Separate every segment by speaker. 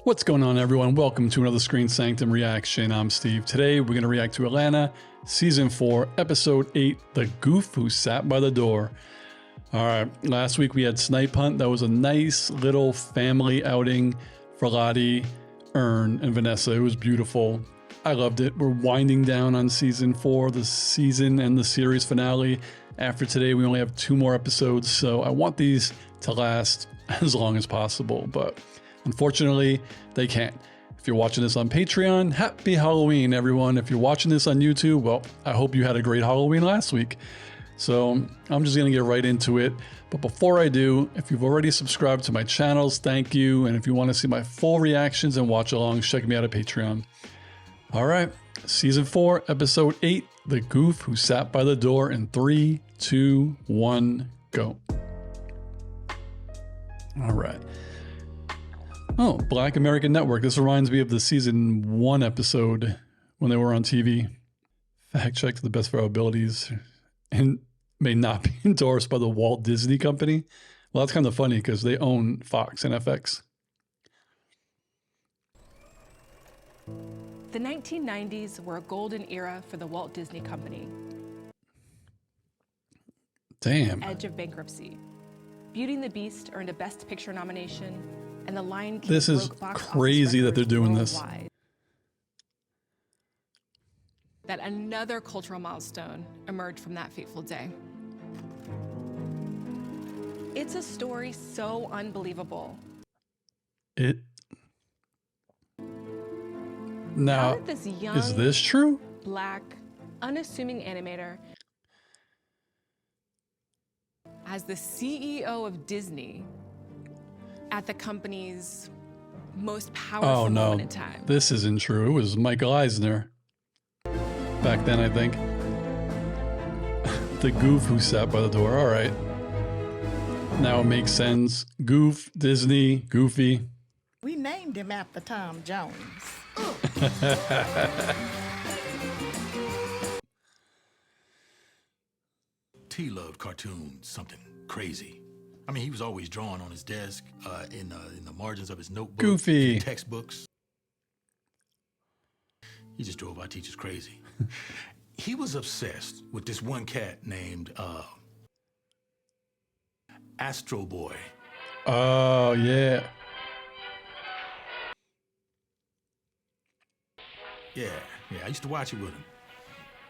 Speaker 1: What's going on, everyone? Welcome to another Screen Sanctum reaction. I'm Steve. Today, we're going to react to Atlanta, Season 4, Episode 8, The Goof Who Sat by the Door. All right, last week we had Snipe Hunt. That was a nice little family outing for Lottie, Ern, and Vanessa. It was beautiful. I loved it. We're winding down on Season 4, the season and the series finale. After today, we only have 2 more episodes, so I want these to last as long as possible, but unfortunately, they can't. If you're watching this on Patreon, happy Halloween, everyone. If you're watching this on YouTube, well, I hope you had a great Halloween last week. So I'm just gonna get right into it. But before I do, if you've already subscribed to my channels, thank you. And if you wanna see my full reactions and watch alongs, check me out at Patreon. All right, Season 4, Episode 8, The Goof Who Sat by the Door in 3, 2, 1, go. All right. Oh, Black American Network. This reminds me of the Season 1 episode when they were on TV. Fact check to the best of our abilities. And may not be endorsed by the Walt Disney Company. Well, that's kind of funny because they own Fox and FX.
Speaker 2: The 1990s were a golden era for the Walt Disney Company.
Speaker 1: Damn.
Speaker 2: Edge of bankruptcy. Beauty and the Beast earned a Best Picture nomination, and The Lion King
Speaker 1: This is
Speaker 2: broke box
Speaker 1: crazy
Speaker 2: office
Speaker 1: that they're doing this.
Speaker 2: worldwide. That another cultural milestone emerged from that fateful day. It's a story so unbelievable.
Speaker 1: Now,
Speaker 2: How did this young,
Speaker 1: is this true?
Speaker 2: Black, unassuming animator, as the CEO of Disney, at the company's most powerful moment in time?
Speaker 1: This isn't true. It was Michael Eisner. Back then, I think. The Goof Who Sat by the Door. All right. Now it makes sense. Goof, Disney, Goofy.
Speaker 3: We named him after Tom Jones.
Speaker 4: T loved cartoons, something crazy. I mean, he was always drawing on his desk, in the margins of his notebook,
Speaker 1: Goofy.
Speaker 4: textbooks. He just drove our teachers crazy. He was obsessed with this one cat named Astro Boy.
Speaker 1: Oh, yeah.
Speaker 4: Yeah, I used to watch it with him.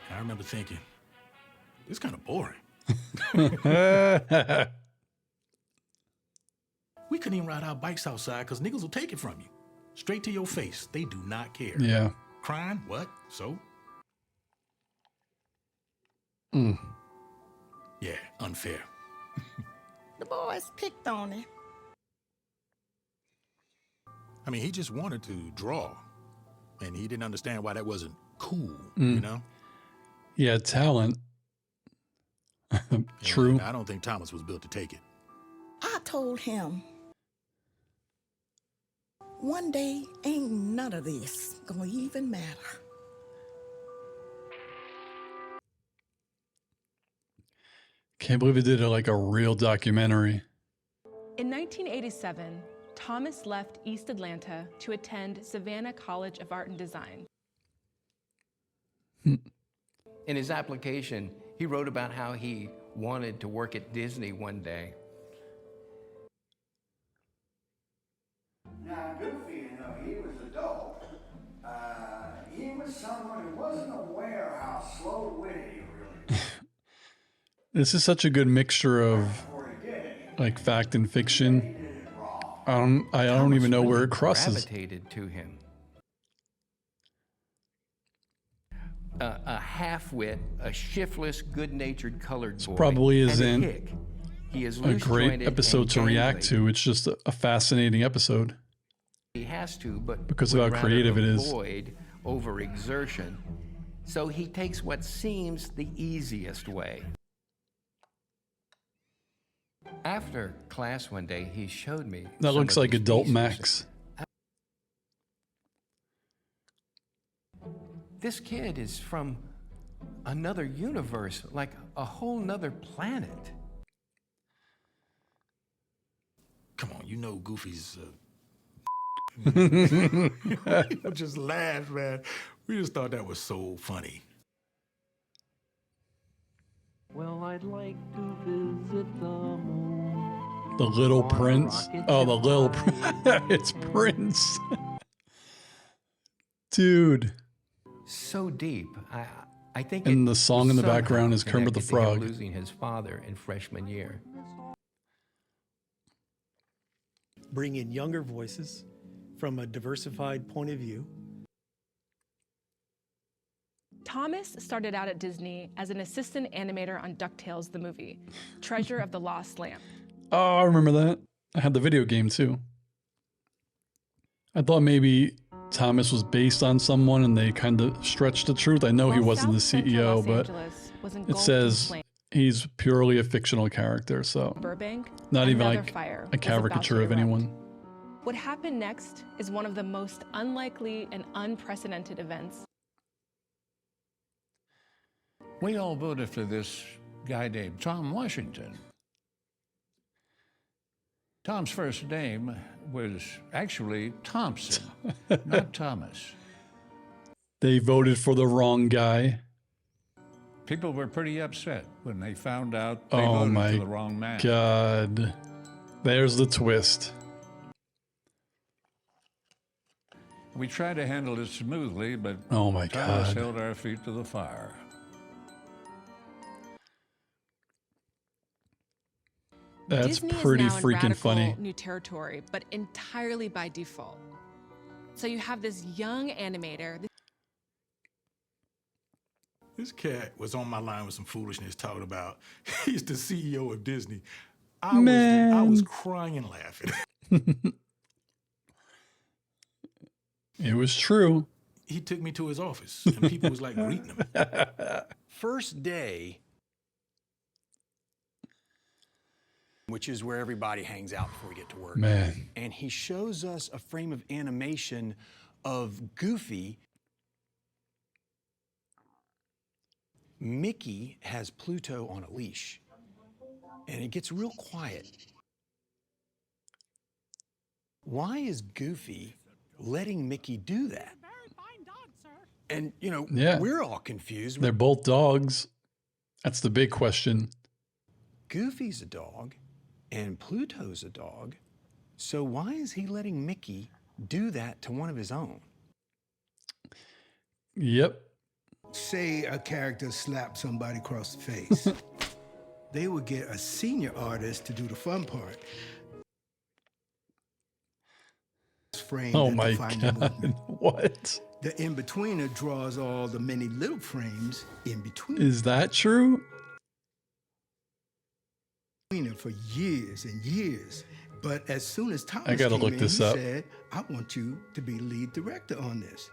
Speaker 4: And I remember thinking, it's kind of boring. We couldn't even ride our bikes outside because niggas will take it from you. Straight to your face. They do not care.
Speaker 1: Yeah.
Speaker 4: Crying? What? So? Yeah, unfair.
Speaker 3: The boys picked on him.
Speaker 4: I mean, he just wanted to draw. And he didn't understand why that wasn't cool, you know?
Speaker 1: He had talent. True.
Speaker 4: And I don't think Thomas was built to take it.
Speaker 3: I told him, one day ain't none of this gonna even matter.
Speaker 1: Can't believe he did like a real documentary.
Speaker 2: In 1987, Thomas left East Atlanta to attend Savannah College of Art and Design.
Speaker 5: In his application, he wrote about how he wanted to work at Disney one day.
Speaker 6: Now, Goofy, he was a dog. He was someone who wasn't aware how slow-witted he really was.
Speaker 1: This is such a good mixture of like fact and fiction. I don't even know where it crosses.
Speaker 5: Gravitated to him. A half-wit, a shiftless, good-natured colored boy.
Speaker 1: Probably
Speaker 5: and
Speaker 1: isn't
Speaker 5: a hick. He is
Speaker 1: a great episode to react to. It's just a fascinating episode.
Speaker 5: He has to, but
Speaker 1: because of
Speaker 5: would
Speaker 1: how creative it is.
Speaker 5: Avoid overexertion. So he takes what seems the easiest way. After class one day, he showed me.
Speaker 1: That looks like Adult Max.
Speaker 5: This kid is from another universe, like a whole nother planet.
Speaker 4: Come on, you know Goofy's We just laughed, man. We just thought that was so funny.
Speaker 7: Well, I'd like to visit the moon.
Speaker 1: The Little
Speaker 7: On a
Speaker 1: Prince.
Speaker 7: rocket
Speaker 1: Oh, the
Speaker 7: ship
Speaker 1: Little
Speaker 7: flying
Speaker 1: It's Prince. Dude.
Speaker 5: So deep. I think.
Speaker 1: And
Speaker 5: it
Speaker 1: the song in the
Speaker 5: somehow
Speaker 1: background is Kermit the
Speaker 5: connected to him
Speaker 1: Frog.
Speaker 5: losing his father in freshman year.
Speaker 8: Bring in younger voices from a diversified point of view.
Speaker 2: Thomas started out at Disney as an assistant animator on DuckTales, the movie, Treasure of the Lost Lamp.
Speaker 1: Oh, I remember that. I had the video game too. I thought maybe Thomas was based on someone and they kind of stretched the truth. I know he
Speaker 2: While
Speaker 1: wasn't the
Speaker 2: South Central
Speaker 1: CEO,
Speaker 2: Los
Speaker 1: but
Speaker 2: Angeles was
Speaker 1: it
Speaker 2: engulfed in
Speaker 1: says
Speaker 2: flames,
Speaker 1: he's purely a fictional character, so
Speaker 2: Burbank,
Speaker 1: not even
Speaker 2: another
Speaker 1: like
Speaker 2: fire
Speaker 1: a
Speaker 2: was about
Speaker 1: caricature
Speaker 2: to
Speaker 1: of
Speaker 2: erupt.
Speaker 1: anyone.
Speaker 2: What happened next is one of the most unlikely and unprecedented events.
Speaker 9: We all voted for this guy named Tom Washington. Tom's first name was actually Thompson, not Thomas.
Speaker 1: They voted for the wrong guy.
Speaker 9: People were pretty upset when they found out they
Speaker 1: Oh
Speaker 9: voted
Speaker 1: my
Speaker 9: for the wrong man.
Speaker 1: God. There's the twist.
Speaker 9: We tried to handle it smoothly, but
Speaker 1: Oh my
Speaker 9: Thomas
Speaker 1: God.
Speaker 9: held our feet to the fire.
Speaker 1: That's
Speaker 2: Disney
Speaker 1: pretty
Speaker 2: is now in
Speaker 1: freaking
Speaker 2: radical
Speaker 1: funny.
Speaker 2: new territory, but entirely by default. So you have this young animator.
Speaker 4: This cat was on my line with some foolishness talking about he's the CEO of Disney. I was
Speaker 1: Man.
Speaker 4: crying and laughing.
Speaker 1: It was true.
Speaker 4: He took me to his office and people was like greeting him.
Speaker 10: First day, which is where everybody hangs out before we get to work.
Speaker 1: Man.
Speaker 10: And he shows us a frame of animation of Goofy. Mickey has Pluto on a leash, and it gets real quiet. Why is Goofy letting Mickey do that? And, you know,
Speaker 1: Yeah.
Speaker 10: we're all confused.
Speaker 1: They're both dogs. That's the big question.
Speaker 10: Goofy's a dog, and Pluto's a dog. So why is he letting Mickey do that to one of his own?
Speaker 1: Yep.
Speaker 11: Say a character slapped somebody across the face. They would get a senior artist to do the fun part. Frame
Speaker 1: Oh
Speaker 11: that
Speaker 1: my
Speaker 11: define the
Speaker 1: God.
Speaker 11: movement.
Speaker 1: What?
Speaker 11: The in-betweener draws all the many little frames in between.
Speaker 1: Is that true?
Speaker 11: For years and years. But as soon as Thomas
Speaker 1: I gotta
Speaker 11: came
Speaker 1: look
Speaker 11: in,
Speaker 1: this
Speaker 11: he
Speaker 1: up.
Speaker 11: said, I want you to be lead director on this.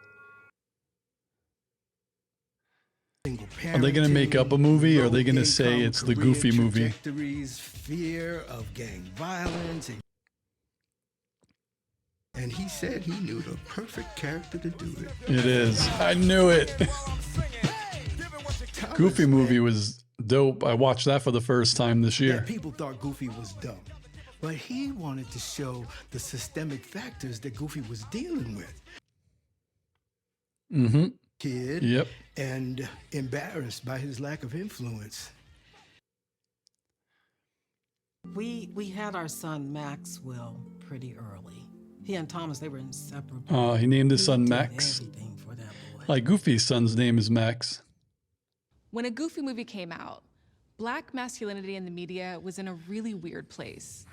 Speaker 1: Are they going to make up a movie, or are they going to say it's the Goofy movie?
Speaker 11: Fear of gang violence. And he said he knew the perfect character to do it.
Speaker 1: It is. I knew it. Goofy movie was dope. I watched that for the first time this year.
Speaker 11: That people thought Goofy was dumb. But he wanted to show the systemic factors that Goofy was dealing with.
Speaker 1: Mm-hmm.
Speaker 11: Kid.
Speaker 1: Yep.
Speaker 11: And embarrassed by his lack of influence.
Speaker 12: We had our son Maxwell pretty early. He and Thomas, they were inseparable.
Speaker 1: He named his son
Speaker 12: did
Speaker 1: Max.
Speaker 12: everything for that boy.
Speaker 1: Like Goofy's son's name is Max.
Speaker 2: When a Goofy movie came out, Black masculinity in the media was in a really weird place.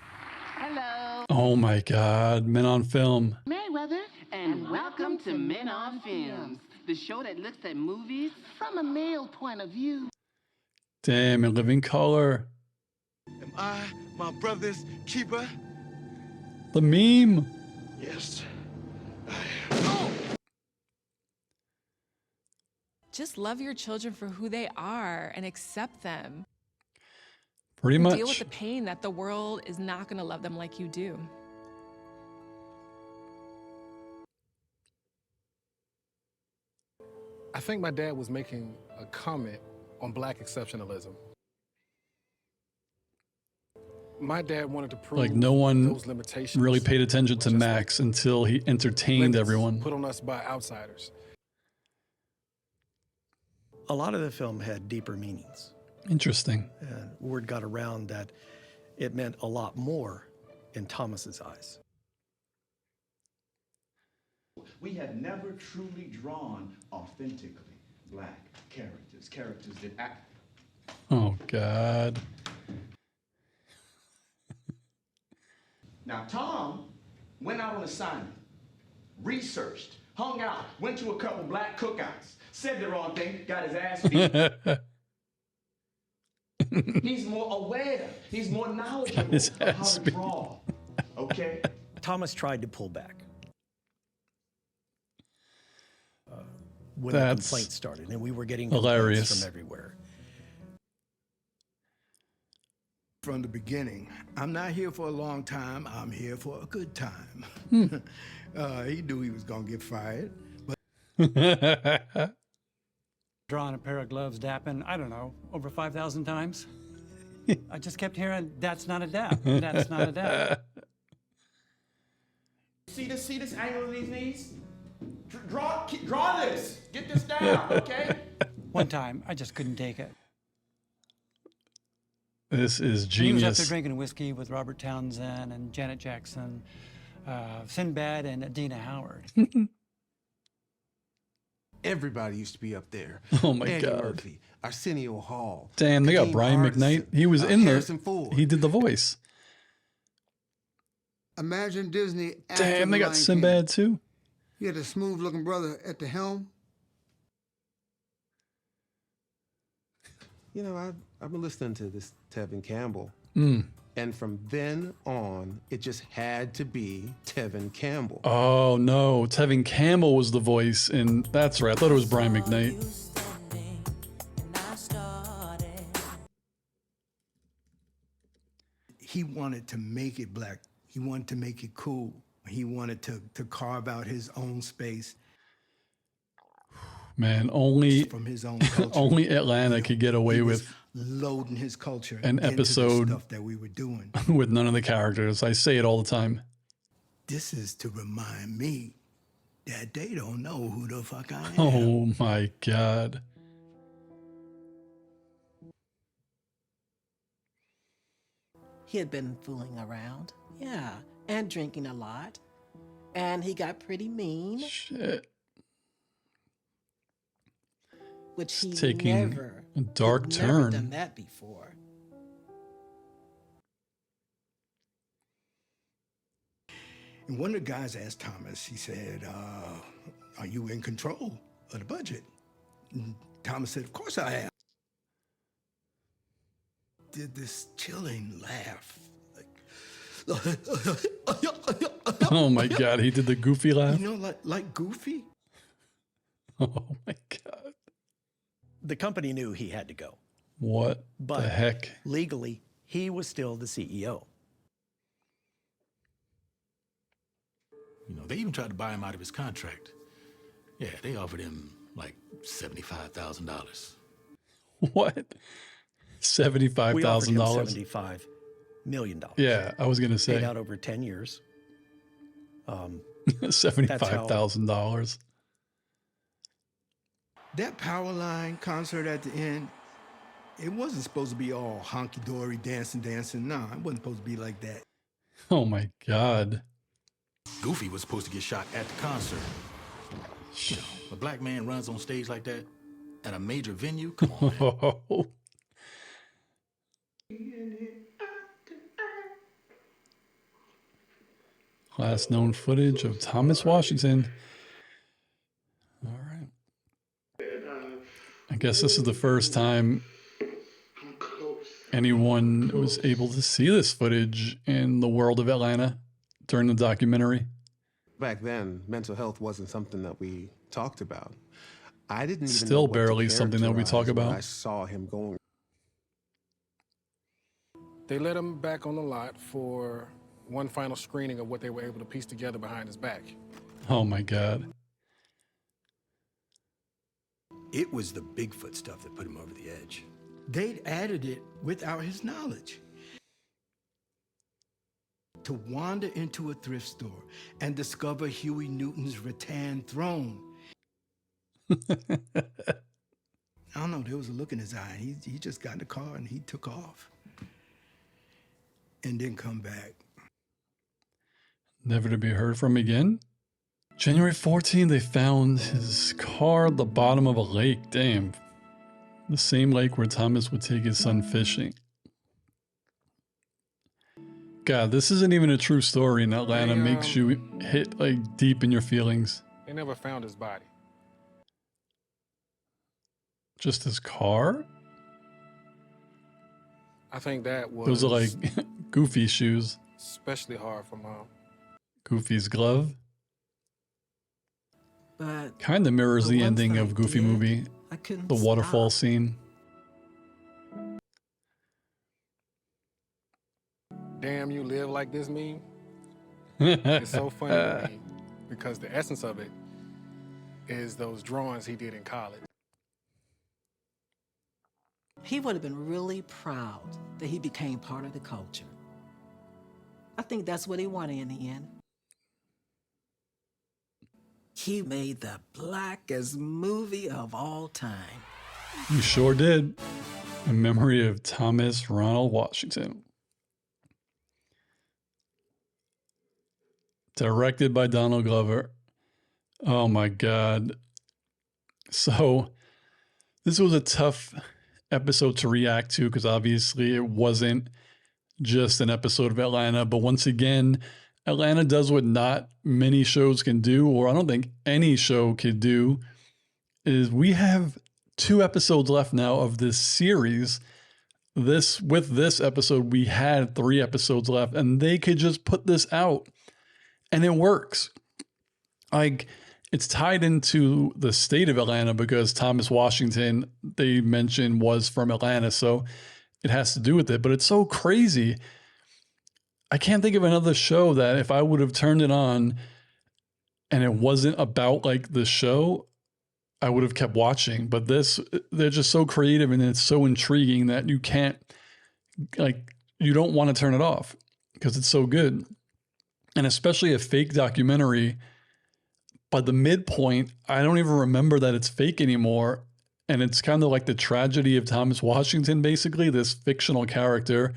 Speaker 13: Hello.
Speaker 1: Oh my God. Men on Film.
Speaker 13: Mayweather, and welcome to Men on Films, the show that looks at movies from a male point of view.
Speaker 1: Damn, in living color.
Speaker 14: Am I my brother's keeper?
Speaker 1: The meme.
Speaker 14: Yes.
Speaker 2: Just love your children for who they are and accept them.
Speaker 1: Pretty
Speaker 2: And
Speaker 1: much.
Speaker 2: deal with the pain that the world is not going to love them like you do.
Speaker 15: I think my dad was making a comment on Black exceptionalism. My dad wanted to prove
Speaker 1: Like no one
Speaker 15: those limitations
Speaker 1: really paid attention to
Speaker 15: just
Speaker 1: Max until he entertained
Speaker 15: limits
Speaker 1: everyone.
Speaker 15: put on us by outsiders.
Speaker 8: A lot of the film had deeper meanings.
Speaker 1: Interesting.
Speaker 8: And word got around that it meant a lot more in Thomas's eyes.
Speaker 16: We have never truly drawn authentically black characters, characters that act.
Speaker 1: Oh, God.
Speaker 16: Now, Tom went out on assignment, researched, hung out, went to a couple black cookouts, said the wrong thing, got his ass beat. He's more aware. He's more knowledgeable of how to draw. Okay?
Speaker 8: Thomas tried to pull back when
Speaker 1: That's
Speaker 8: the complaints started, and we were getting
Speaker 1: hilarious
Speaker 8: complaints from everywhere.
Speaker 11: From the beginning, I'm not here for a long time. I'm here for a good time. He knew he was gonna get fired, but
Speaker 17: Drawing a pair of gloves dapping, I don't know, over 5,000 times. I just kept hearing, that's not a dap, that's not a dap.
Speaker 16: See this angle of these knees? Draw this. Get this down, okay?
Speaker 17: One time, I just couldn't take it.
Speaker 1: This is
Speaker 17: And he was up there
Speaker 1: genius.
Speaker 17: drinking whiskey with Robert Townsend and Janet Jackson, Sinbad and Adina Howard.
Speaker 5: Everybody used to be up there.
Speaker 1: Oh my
Speaker 5: Eddie
Speaker 1: God.
Speaker 5: Murphy, Arsenio Hall.
Speaker 1: Damn, they got
Speaker 5: Kadeem
Speaker 1: Brian
Speaker 5: Hardison,
Speaker 1: McKnight. He was in
Speaker 5: Harrison
Speaker 1: there.
Speaker 5: Ford.
Speaker 1: He did the voice.
Speaker 18: Imagine Disney.
Speaker 1: Damn, they got Sinbad too.
Speaker 18: You had a smooth-looking brother at the helm.
Speaker 5: You know, I've been listening to this Tevin Campbell.
Speaker 1: Mm.
Speaker 5: And from then on, it just had to be Tevin Campbell.
Speaker 1: Oh no, Tevin Campbell was the voice, and that's right. I thought it was Brian McKnight.
Speaker 11: he wanted to make it black. He wanted to make it cool. He wanted to carve out his own space.
Speaker 1: Man, only
Speaker 11: from his own culture.
Speaker 1: only Atlanta could get away with
Speaker 11: loading his culture
Speaker 1: an
Speaker 11: into the
Speaker 1: episode
Speaker 11: stuff that we were doing.
Speaker 1: with none of the characters. I say it all the time.
Speaker 11: This is to remind me that they don't know who the fuck I am.
Speaker 1: Oh my God.
Speaker 12: He had been fooling around, yeah, and drinking a lot. And he got pretty mean.
Speaker 1: Shit.
Speaker 12: Which he
Speaker 1: taking
Speaker 12: never,
Speaker 1: a dark
Speaker 12: he'd
Speaker 1: turn.
Speaker 12: Never done that before.
Speaker 11: And one of the guys asked Thomas, he said, are you in control of the budget? And Thomas said, of course I am. Did this chilling laugh.
Speaker 1: Oh my God, he did the goofy laugh.
Speaker 11: You know, like Goofy?
Speaker 1: Oh my God.
Speaker 8: The company knew he had to go.
Speaker 1: What
Speaker 8: But
Speaker 1: the heck?
Speaker 8: legally, he was still the CEO.
Speaker 4: You know, they even tried to buy him out of his contract. Yeah, they offered him like $75,000.
Speaker 1: What?
Speaker 8: We offered him
Speaker 1: $75,000?
Speaker 8: $75 million.
Speaker 1: Yeah, I was gonna say
Speaker 8: Paid out over 10 years.
Speaker 1: $75,000.
Speaker 11: That Powerline concert at the end, it wasn't supposed to be all honky-dory, dancing. No, it wasn't supposed to be like that.
Speaker 1: Oh my God.
Speaker 4: Goofy was supposed to get shot at the concert. You know, a black man runs on stage like that at a major venue? Come on, man.
Speaker 1: Last known footage of Thomas Washington. All right. I guess this is the first time anyone was able to see this footage in the world of Atlanta during the documentary.
Speaker 5: Back then, mental health wasn't something that we talked about. I didn't even
Speaker 1: Still
Speaker 5: know what to
Speaker 1: barely something that we talk
Speaker 5: characterize when
Speaker 1: about.
Speaker 5: I saw him going.
Speaker 15: They let him back on the lot for one final screening of what they were able to piece together behind his back.
Speaker 1: Oh my God.
Speaker 11: It was the Bigfoot stuff that put him over the edge. They'd added it without his knowledge. to wander into a thrift store and discover Huey Newton's rattan throne. I don't know, there was a look in his eye. He just got in the car and he took off and didn't come back.
Speaker 1: Never to be heard from again? January 14th, they found his car at the bottom of a lake. Damn. The same lake where Thomas would take his son fishing. God, this isn't even a true story, and Atlanta makes you hit like deep in your feelings.
Speaker 15: They never found his body.
Speaker 1: Just his car?
Speaker 15: I think that was...
Speaker 1: Those are like Goofy shoes.
Speaker 15: Especially hard for Mom.
Speaker 1: Goofy's glove.
Speaker 12: But
Speaker 1: kind of mirrors the ending
Speaker 12: I
Speaker 1: of Goofy
Speaker 12: did,
Speaker 1: movie.
Speaker 12: I couldn't
Speaker 1: The waterfall
Speaker 12: stop.
Speaker 1: scene.
Speaker 15: Damn, you live like this meme? It's so funny to me because the essence of it is those drawings he did in college.
Speaker 12: He would have been really proud that he became part of the culture. I think that's what he wanted in the end. He made the blackest movie of all time.
Speaker 1: You sure did. In memory of Thomas Ronald Washington. Directed by Donald Glover. Oh my God. So, this was a tough episode to react to because obviously it wasn't just an episode of Atlanta. But once again, Atlanta does what not many shows can do, or I don't think any show could do, is we have 2 episodes left now of this series. With this episode, we had 3 episodes left, and they could just put this out. And it works. Like, it's tied into the state of Atlanta because Thomas Washington, they mentioned, was from Atlanta. So it has to do with it. But it's so crazy. I can't think of another show that if I would have turned it on and it wasn't about like the show, I would have kept watching. But this, they're just so creative and it's so intriguing that you can't, like, you don't want to turn it off because it's so good. And especially a fake documentary, by the midpoint, I don't even remember that it's fake anymore. And it's kind of like the tragedy of Thomas Washington, basically, this fictional character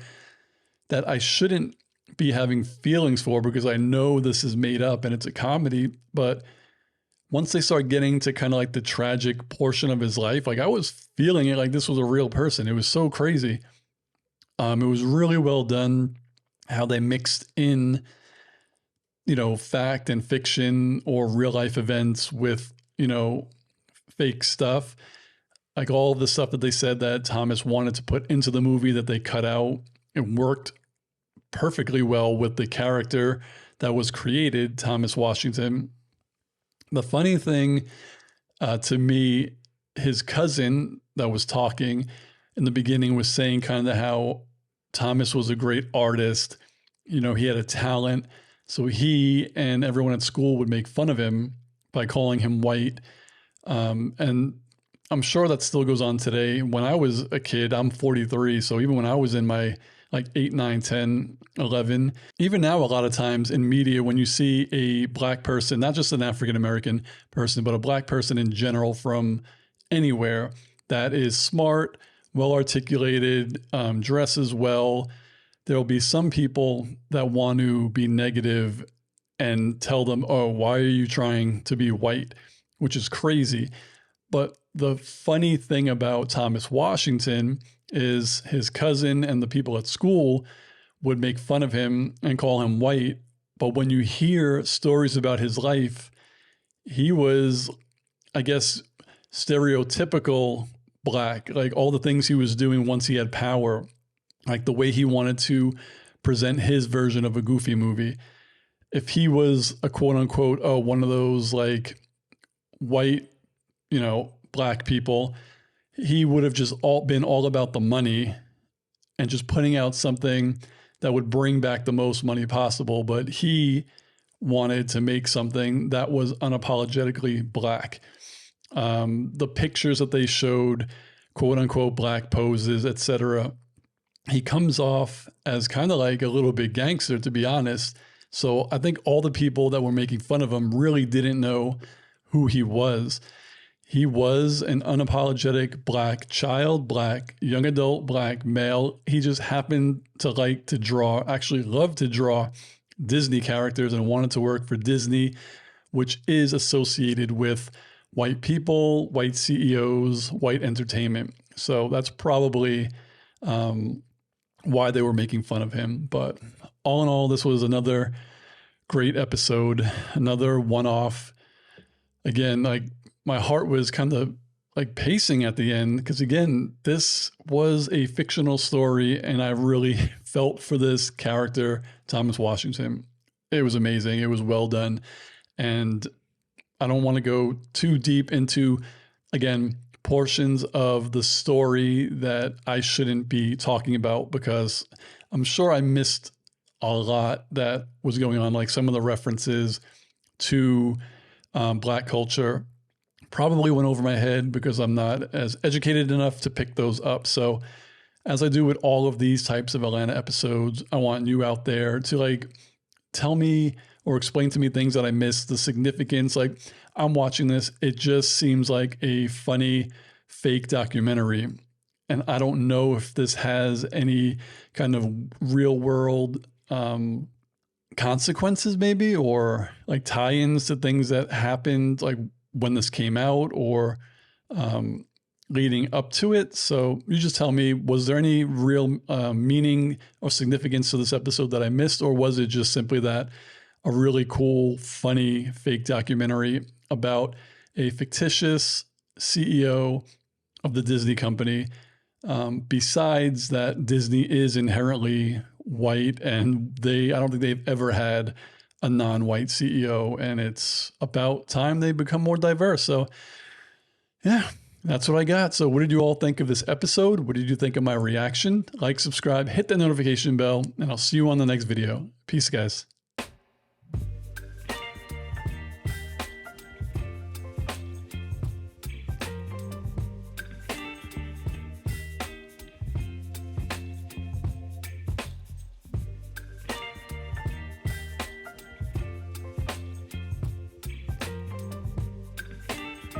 Speaker 1: that I shouldn't be having feelings for because I know this is made up and it's a comedy. But once they start getting to kind of like the tragic portion of his life, like I was feeling it like this was a real person. It was so crazy. It was really well done how they mixed in, you know, fact and fiction or real life events with, you know, fake stuff. Like all the stuff that they said that Thomas wanted to put into the movie that they cut out, it worked perfectly well with the character that was created, Thomas Washington. The funny thing to me, his cousin that was talking in the beginning was saying kind of how Thomas was a great artist. You know, he had a talent. So he and everyone at school would make fun of him by calling him white. And I'm sure that still goes on today. When I was a kid, I'm 43. So even when I was in my like 8, 9, 10, 11, even now, a lot of times in media, when you see a black person, not just an African-American person, but a black person in general from anywhere that is smart, well-articulated, dresses well, there'll be some people that want to be negative and tell them, oh, why are you trying to be white? Which is crazy. But the funny thing about Thomas Washington is his cousin and the people at school would make fun of him and call him white. But when you hear stories about his life, he was, I guess, stereotypical black, like all the things he was doing once he had power, like the way he wanted to present his version of a Goofy movie. If he was a quote unquote, oh, one of those like white, you know, black people, he would have just been all about the money and just putting out something that would bring back the most money possible. But he wanted to make something that was unapologetically black. The pictures that they showed, quote unquote, black poses, etc., he comes off as kind of like a little bit gangster, to be honest. So I think all the people that were making fun of him really didn't know who he was. He was an unapologetic black child, black young adult, black male. He just happened to like to draw, actually loved to draw Disney characters and wanted to work for Disney, which is associated with white people, white CEOs, white entertainment. So that's probably why they were making fun of him. But all in all, this was another great episode, another one-off. Again, like my heart was kind of like pacing at the end because, again, this was a fictional story and I really felt for this character, Thomas Washington. It was amazing. It was well done. And I don't want to go too deep into, again, portions of the story that I shouldn't be talking about because I'm sure I missed a lot that was going on, like some of the references to Black culture probably went over my head because I'm not as educated enough to pick those up. So as I do with all of these types of Atlanta episodes, I want you out there to like tell me or explain to me things that I missed, the significance. Like I'm watching this, it just seems like a funny fake documentary. And I don't know if this has any kind of real world consequences maybe, or like tie-ins to things that happened like when this came out or leading up to it. So you just tell me, was there any real meaning or significance to this episode that I missed? Or was it just simply that a really cool, funny, fake documentary about a fictitious CEO of the Disney company? Besides that, Disney is inherently white and I don't think they've ever had a non-white CEO, and it's about time they become more diverse. So yeah, that's what I got. So what did you all think of this episode? What did you think of my reaction? Like, subscribe, hit that notification bell, and I'll see you on the next video. Peace, guys.